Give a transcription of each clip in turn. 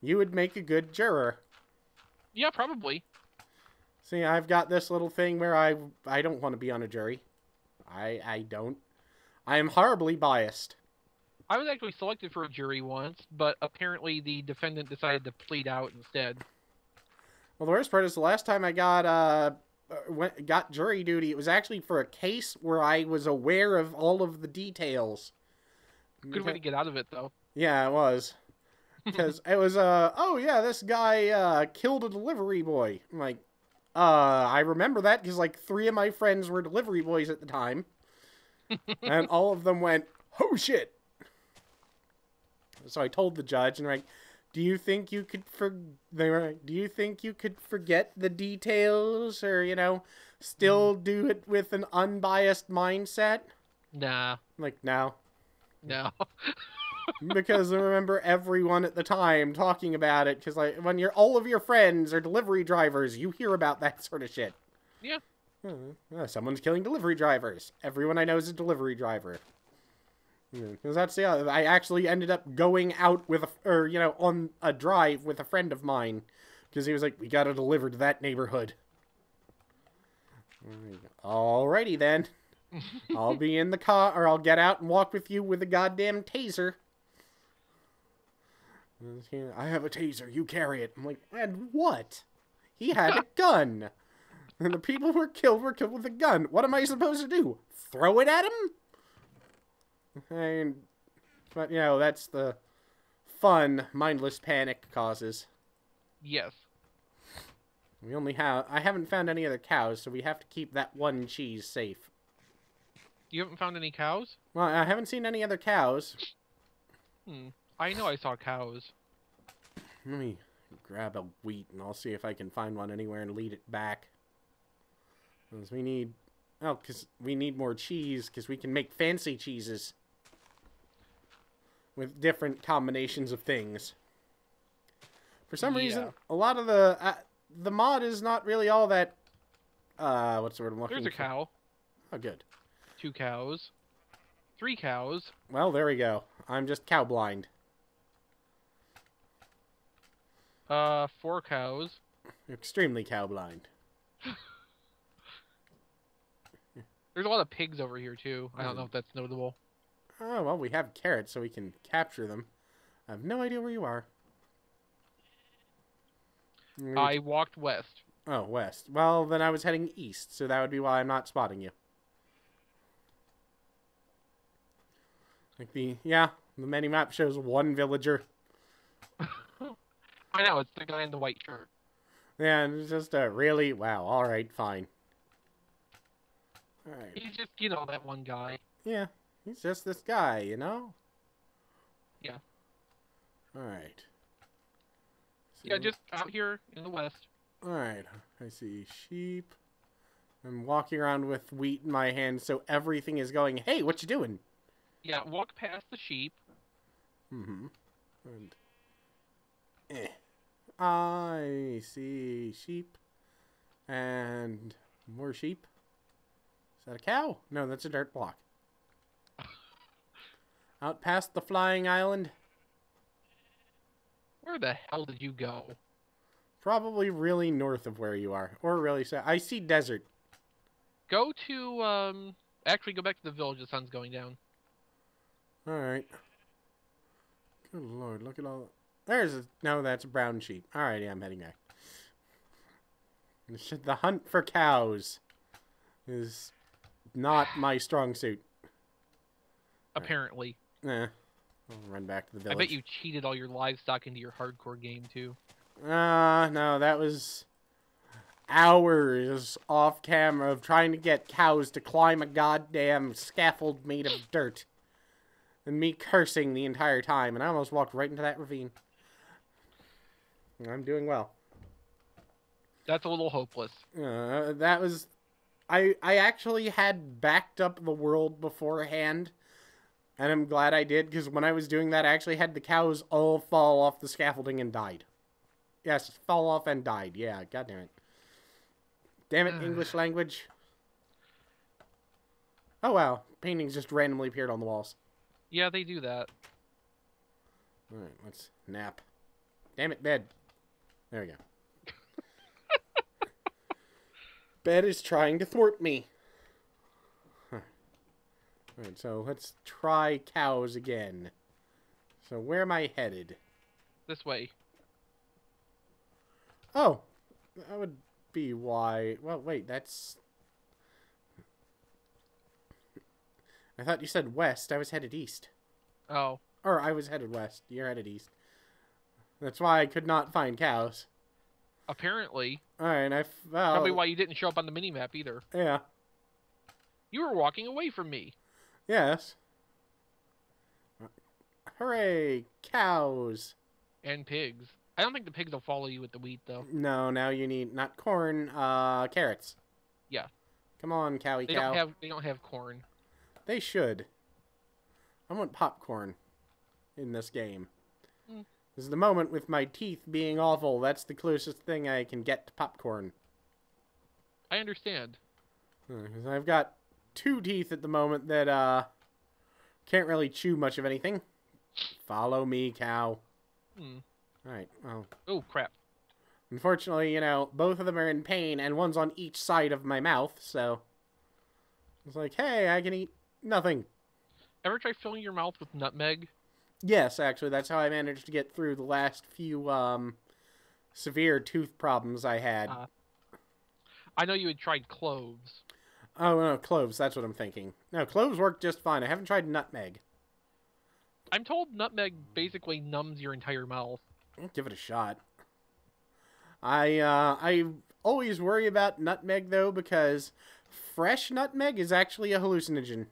You would make a good juror. Yeah, probably. See, I've got this little thing where I don't want to be on a jury. I don't. I am horribly biased. I was actually selected for a jury once, but apparently the defendant decided to plead out instead. Well, the worst part is the last time I got jury duty, it was actually for a case where I was aware of all of the details. Good way to get out of it, though. Yeah, it was. Because it was, oh yeah, this guy, killed a delivery boy. I'm like, I remember that because, like, 3 of my friends were delivery boys at the time. And all of them went, oh shit. So I told the judge, and like, do you think you could do you think you could forget the details, or, you know, still do it with an unbiased mindset? Nah. I'm like, no. No. Because I remember everyone at the time talking about it, because, like, when all of your friends are delivery drivers, you hear about that sort of shit. Yeah. Someone's killing delivery drivers. Everyone I know is a delivery driver. Because that's, yeah, I actually ended up going out with on a drive with a friend of mine, because he was like, we gotta deliver to that neighborhood. Alrighty then. I'll be in the car, or I'll get out and walk with you with a goddamn taser. I have a taser, you carry it. I'm like, and what? He had a gun. And the people who were killed with a gun. What am I supposed to do? Throw it at him? But, you know, that's the fun, mindless panic causes. Yes. I haven't found any other cows, so we have to keep that one cheese safe. You haven't found any cows? Well, I haven't seen any other cows. I know I saw cows. Let me grab a wheat, and I'll see if I can find one anywhere and lead it back. Because we need... Oh, because we need more cheese, because we can make fancy cheeses. With different combinations of things. For some reason, a lot of the mod is not really all that... what's the word I'm looking for? There's a cow. Oh, good. 2 cows. 3 cows. Well, there we go. I'm just cow blind. 4 cows. Extremely cow blind. There's a lot of pigs over here, too. I don't know if that's notable. Oh, well, we have carrots, so we can capture them. I have no idea where you are. I walked west. Oh, west. Well, then I was heading east, so that would be why I'm not spotting you. Like the Minimap shows 1 villager. I know, it's the guy in the white shirt. Yeah, and it's just really... Wow, alright, fine. Alright. He's just, you know, that one guy. Yeah, he's just this guy, you know? Yeah. Alright. Yeah, just out here in the west. Alright, I see sheep. I'm walking around with wheat in my hand, so everything is going, hey, what you doing? Yeah, walk past the sheep. And... I see sheep. And more sheep. Is that a cow? No, that's a dirt block. Out past the flying island. Where the hell did you go? Probably really north of where you are. Or really south. I see desert. Go to, actually go back to the village. The sun's going down. Alright. Good lord, look at all... No, that's a brown sheep. Alright, yeah, I'm heading back. The hunt for cows is not my strong suit. Apparently. I'll run back to the village. I bet you cheated all your livestock into your hardcore game, too. No, that was hours off camera of trying to get cows to climb a goddamn scaffold made of dirt. And me cursing the entire time, and I almost walked right into that ravine. I'm doing well. That's a little hopeless. That was... I actually had backed up the world beforehand, and I'm glad I did, because when I was doing that, I actually had the cows all fall off the scaffolding and died. Yes, fall off and died. Yeah, goddammit. Damn it, English language. Oh, wow. Paintings just randomly appeared on the walls. Yeah, they do that. Alright, let's nap. Damn it, bed. There we go. Bed is trying to thwart me. Huh. Alright, so let's try cows again. So where am I headed? This way. Oh, that would be why. Well, wait, that's... I thought you said west. I was headed east. Oh. Or I was headed west. You're headed east. That's why I could not find cows. Apparently. Alright, well... Probably why you didn't show up on the minimap either. Yeah. You were walking away from me. Yes. Hooray! Cows! And pigs. I don't think the pigs will follow you with the wheat, though. No, now you need, not corn, carrots. Yeah. Come on, cow. They don't have corn. They should. I want popcorn in this game. Mm. This is the moment with my teeth being awful. That's the closest thing I can get to popcorn. I understand. Because I've got 2 teeth at the moment that, can't really chew much of anything. Follow me, cow. Hmm. Alright, well. Oh, crap. Unfortunately, you know, both of them are in pain, and one's on each side of my mouth, so... It's like, hey, I can eat nothing. Ever try filling your mouth with nutmeg? Yes, actually, that's how I managed to get through the last few, severe tooth problems I had. I know you had tried cloves. Oh, no, cloves, that's what I'm thinking. No, cloves work just fine. I haven't tried nutmeg. I'm told nutmeg basically numbs your entire mouth. I'll give it a shot. I always worry about nutmeg, though, because fresh nutmeg is actually a hallucinogen.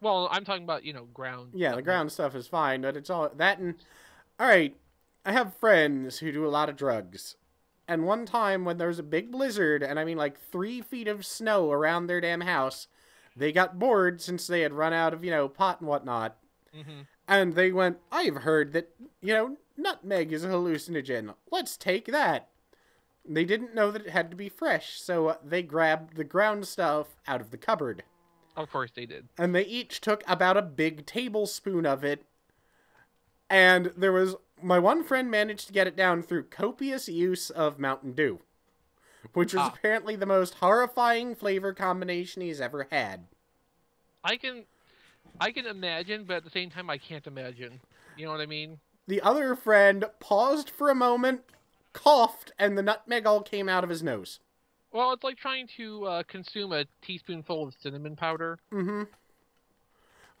Well, I'm talking about, you know, ground. Yeah, nutmeg. the ground stuff is fine, but it's all that and... Alright, I have friends who do a lot of drugs. And one time when there was a big blizzard, and I mean like 3 feet of snow around their damn house, they got bored since they had run out of, you know, pot and whatnot. Mm-hmm. And they went, I've heard that, you know, nutmeg is a hallucinogen. Let's take that. They didn't know that it had to be fresh, so they grabbed the ground stuff out of the cupboard. Of course they did. And they each took about a big tablespoon of it. And there was... My one friend managed to get it down through copious use of Mountain Dew. Which was apparently the most horrifying flavor combination he's ever had. I can imagine, but at the same time I can't imagine. You know what I mean? The other friend paused for a moment, coughed, and the nutmeg all came out of his nose. Well, it's like trying to consume a teaspoonful of cinnamon powder. Mm-hmm.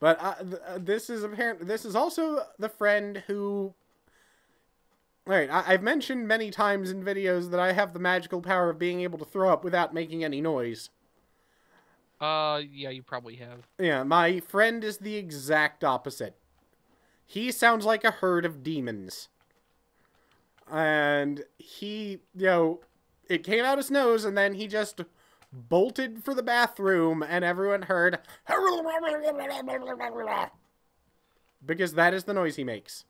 But this is also the friend who... Alright, I've mentioned many times in videos that I have the magical power of being able to throw up without making any noise. Yeah, you probably have. Yeah, my friend is the exact opposite. He sounds like a herd of demons. And he, you know, it came out his nose and then he just bolted for the bathroom and everyone heard... Because that is the noise he makes.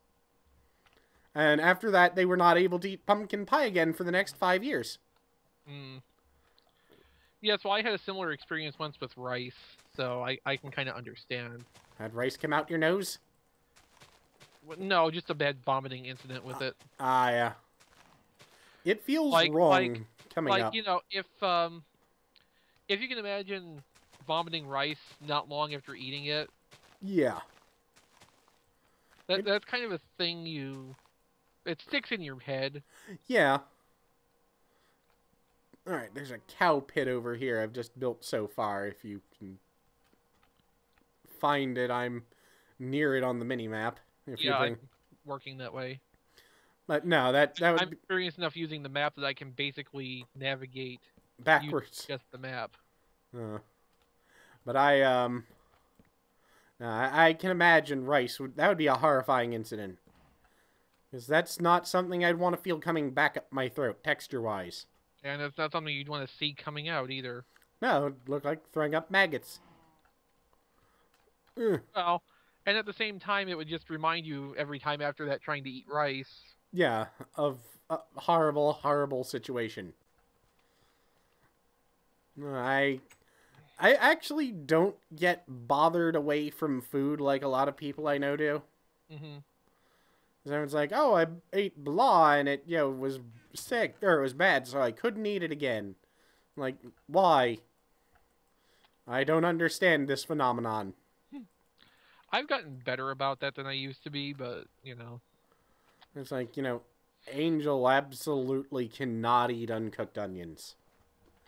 And after that, they were not able to eat pumpkin pie again for the next 5 years. Mm. Yeah, so I had a similar experience once with rice, so I can kind of understand. Had rice come out your nose? No, just a bad vomiting incident with it. Yeah. It feels wrong coming up. Like, you know, if you can imagine vomiting rice not long after eating it. Yeah. That's kind of a thing it sticks in your head. Yeah. Alright, there's a cow pit over here I've just built so far. If you can find it, I'm near it on the mini-map. I'm working that way. But no, that would I'm experienced enough using the map that I can basically navigate backwards. Just the map. But I can imagine rice. That would be a horrifying incident. Because that's not something I'd want to feel coming back up my throat, texture-wise. And it's not something you'd want to see coming out, either. No, it would look like throwing up maggots. Well, and at the same time, it would just remind you every time after that trying to eat rice. Yeah, of a horrible, horrible situation. I actually don't get bothered away from food like a lot of people I know do. Mm-hmm. Everyone's like, oh, I ate blah and it, was sick, or it was bad, so I couldn't eat it again. I'm like, why? I don't understand this phenomenon. I've gotten better about that than I used to be, but, It's like, Angel absolutely cannot eat uncooked onions.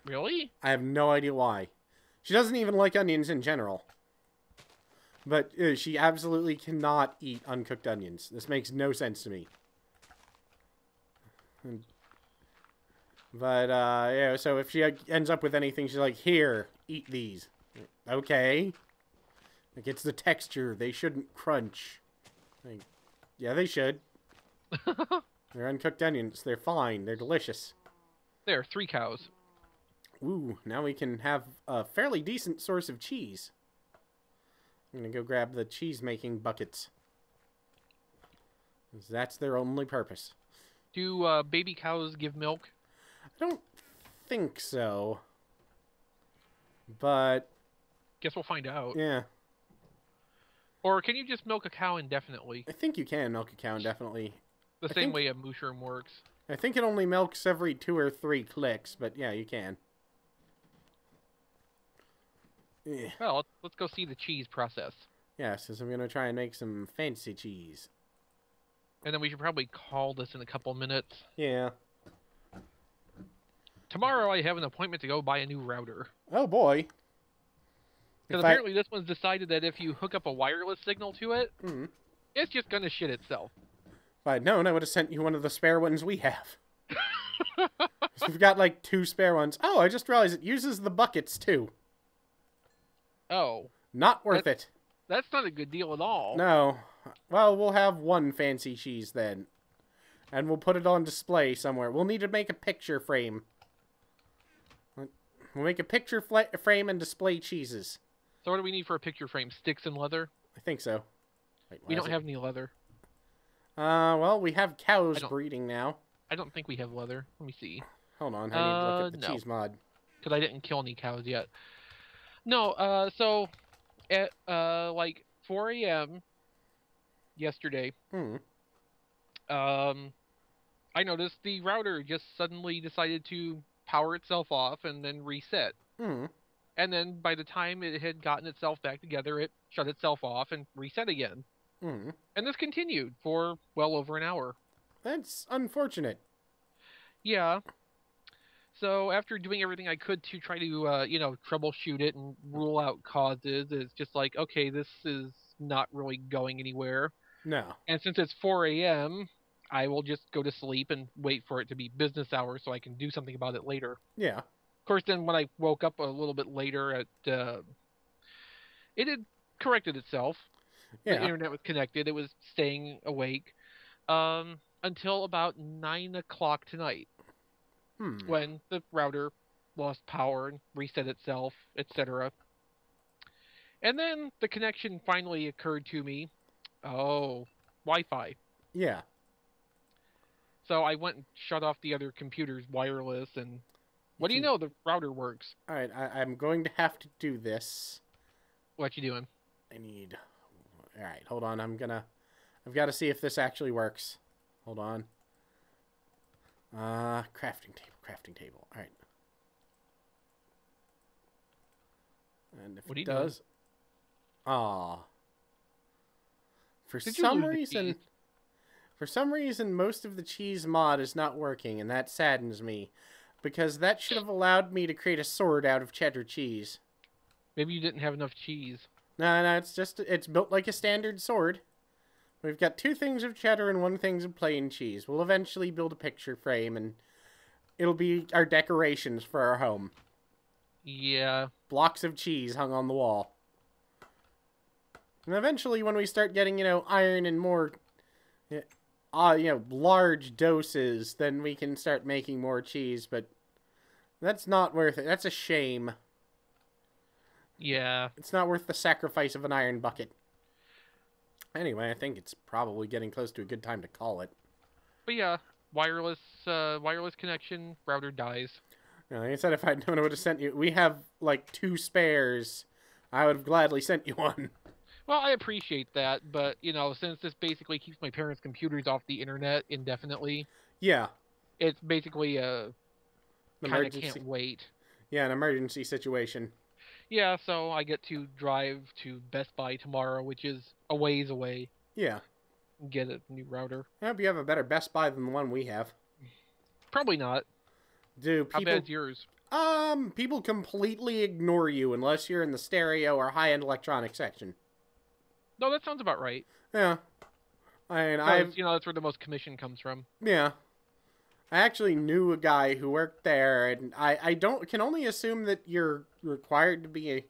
Really? I have no idea why. She doesn't even like onions in general. But she absolutely cannot eat uncooked onions. This makes no sense to me. But, yeah, so if she ends up with anything, she's like, here, eat these. Okay. Like, it's the texture. They shouldn't crunch. Like, yeah, they should. They're uncooked onions. They're fine. They're delicious. There, 3 cows. Ooh, now we can have a fairly decent source of cheese. I'm gonna go grab the cheese-making buckets. 'Cause that's their only purpose. Do baby cows give milk? I don't think so. But... Guess we'll find out. yeah. Or can you just milk a cow indefinitely? I think you can milk a cow indefinitely. The same way a mushroom works. I think it only milks every 2 or 3 clicks, but yeah, you can. Yeah. Well, let's go see the cheese process. Yeah, so I'm going to try and make some fancy cheese. And then we should probably call this in a couple minutes. Yeah. Tomorrow I have an appointment to go buy a new router. Oh, boy. Because apparently this one's decided that if you hook up a wireless signal to it, it's just going to shit itself. If I'd known, I would have sent you one of the spare ones we have. So we've got like 2 spare ones. Oh, I just realized it uses the buckets, too. Oh. Not worth it. That's not a good deal at all. No. Well, we'll have 1 fancy cheese then. And we'll put it on display somewhere. We'll need to make a picture frame. We'll make a picture frame and display cheeses. So what do we need for a picture frame? Sticks and leather? I think so. Wait, we don't have any leather. Well, we have cows breeding now. I don't think we have leather. Let me see. Hold on, I need to look at the cheese mod. Because I didn't kill any cows yet. No, so at like 4 a.m. yesterday, I noticed the router just suddenly decided to power itself off and then reset. And then by the time it had gotten itself back together, it shut itself off and reset again. And this continued for well over an hour. That's unfortunate. Yeah. So after doing everything I could to try to, troubleshoot it and rule out causes, it's just like, okay, this is not really going anywhere. No. And since it's 4 a.m., I will just go to sleep and wait for it to be business hours so I can do something about it later. Yeah. Of course, then when I woke up a little bit later, it had corrected itself. Yeah. The internet was connected. It was staying awake until about 9 o'clock tonight. When the router lost power and reset itself, etc. And then the connection finally occurred to me. Oh, Wi-Fi. Yeah. So I went and shut off the other computer's wireless, and what do you know? The router works. All right, I'm going to have to do this. What you doing? All right, hold on. I've got to see if this actually works. Hold on. Crafting table. All right. And if it does, for some reason, most of the cheese mod is not working, and that saddens me, because that should have allowed me to create a sword out of cheddar cheese. Maybe you didn't have enough cheese. No, it's built like a standard sword. We've got 2 things of cheddar and 1 thing of plain cheese. We'll eventually build a picture frame, and it'll be our decorations for our home. Yeah. Blocks of cheese hung on the wall. And eventually, when we start getting, iron and more, large doses, then we can start making more cheese, but that's not worth it. That's a shame. Yeah. It's not worth the sacrifice of an iron bucket. Anyway, I think it's probably getting close to a good time to call it. But yeah, wireless connection, router dies. Like I said, if I'd known, I would have sent you. We have like 2 spares. I would have gladly sent you one. Well, I appreciate that, but, you know, since this basically keeps my parents' computers off the internet indefinitely, Yeah. it's basically a kind of Emergency. can't wait. Yeah, an emergency situation. Yeah, so I get to drive to Best Buy tomorrow, which is a ways away, Yeah. and get a new router. I hope you have a better Best Buy than the one we have. Probably not. Do How people... bad's yours? People completely ignore you unless you're in the stereo or high-end electronic section. No, that sounds about right. Yeah. I mean, You know, that's where the most commission comes from. Yeah. I actually knew a guy who worked there, and I can only assume that you're required to be a...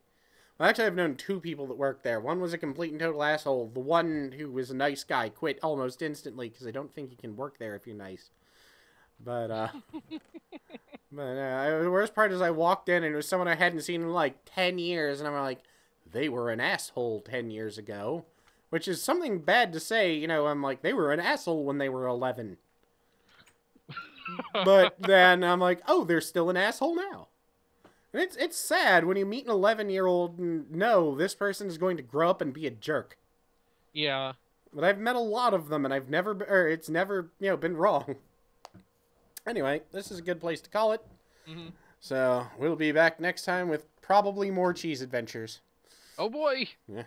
Well, actually, I've known two people that worked there. One was a complete and total asshole. The one who was a nice guy quit almost instantly, because I don't think you can work there if you're nice. But, the worst part is I walked in, and it was someone I hadn't seen in, like, 10 years, and I'm like, they were an asshole 10 years ago. Which is something bad to say, you know, I'm like, they were an asshole when they were 11. But then I'm like, oh, they're still an asshole now. And it's sad when you meet an 11-year-old and know this person is going to grow up and be a jerk. Yeah. But I've met a lot of them, and it's never, you know, been wrong. Anyway, this is a good place to call it. Mm-hmm. So we'll be back next time with probably more cheese adventures. Oh boy! Yeah.